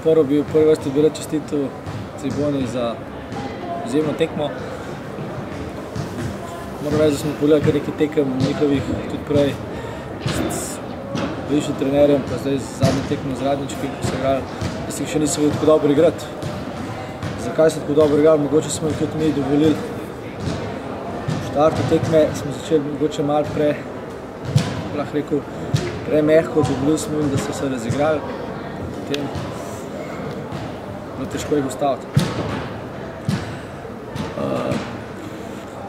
prvo bi v prvi vrsti bi rad čestitil Ciboni za izjemno tekmo. Moram reči, da smo pogledali kar nekaj tekem njihovih tudi prej s bivšim trenerjem, pa zdaj z zadnjo tekmo z Radnički, ko so igrali, da se jih še niso tako dobro igrati. Zakaj so tako dobro igrali? Mogoče smo jih tudi mi dovolili. V štartu tekme smo začeli mogoče malo lahko rekel, mehko, dovolili smo jim, da so se razigrali. Potem bilo težko jih ustaviti.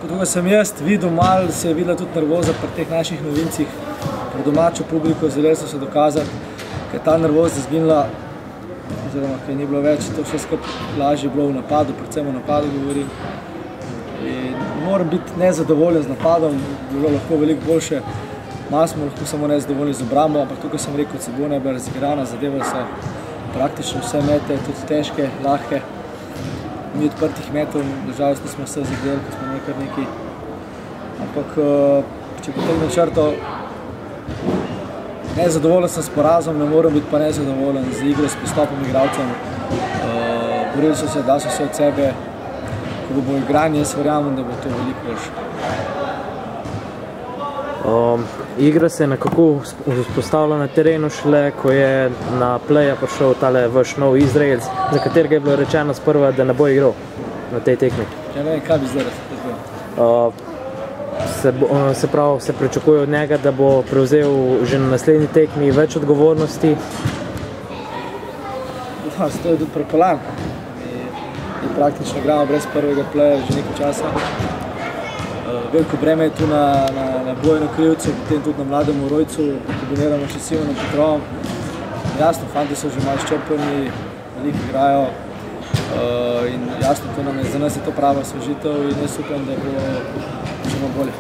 Kot ko sem jaz videl, malo se je videla tudi nervoza pri teh naših novincih, pri domačo publiko, želeli so se dokazati, ker je ta nervoza izginila, oziroma ker ni bilo več, to vse skupaj lažje bilo v napadu, predvsem v napadu govorim. In moram biti nezadovoljen z napadom, bilo lahko veliko boljše. Malo smo lahko samo nezadovoljni z obrambo, ampak tukaj sem rekel, Cibona je bila razigrana, zadevali so praktično vse mete, tudi težke, lahke. Mi odprtih metov, nažalost nismo vse zadeli, ko smo imeli kar nekaj. Ampak, če potegnem črto, nezadovoljen sem s porazom, ne moram biti pa nezadovoljen z igro, s pristopom igralcem. Borili so se, dali so se od sebe. Ko bo igranje, jaz verjamem, da bo to veliko boljše. Igra se je nekako vzpostavila na terenu šele, ko je na playa prišel tale vaš nov Izraelc, za katerega je bilo rečeno sprva, da ne bo igral na tej tekmi. Ja ne vem, kaj bi zdaj razpravljal. Se pravi, se pričakuje od njega, da bo prevzel že na naslednji tekmi več odgovornosti? To je tudi prepolan. Mi praktično igramo brez prvega playa že nekaj časa. Veliko breme je tu na Bojanu Krivcu, potem tudi na Mlademu Rojcu, kombiniramo še s Simonom Petrovom. Jasno, fanti so že malo izčrpani, veliko igrajo in jasno, za nas je to prava osvežitev in jaz upam, da bo še malo bolje.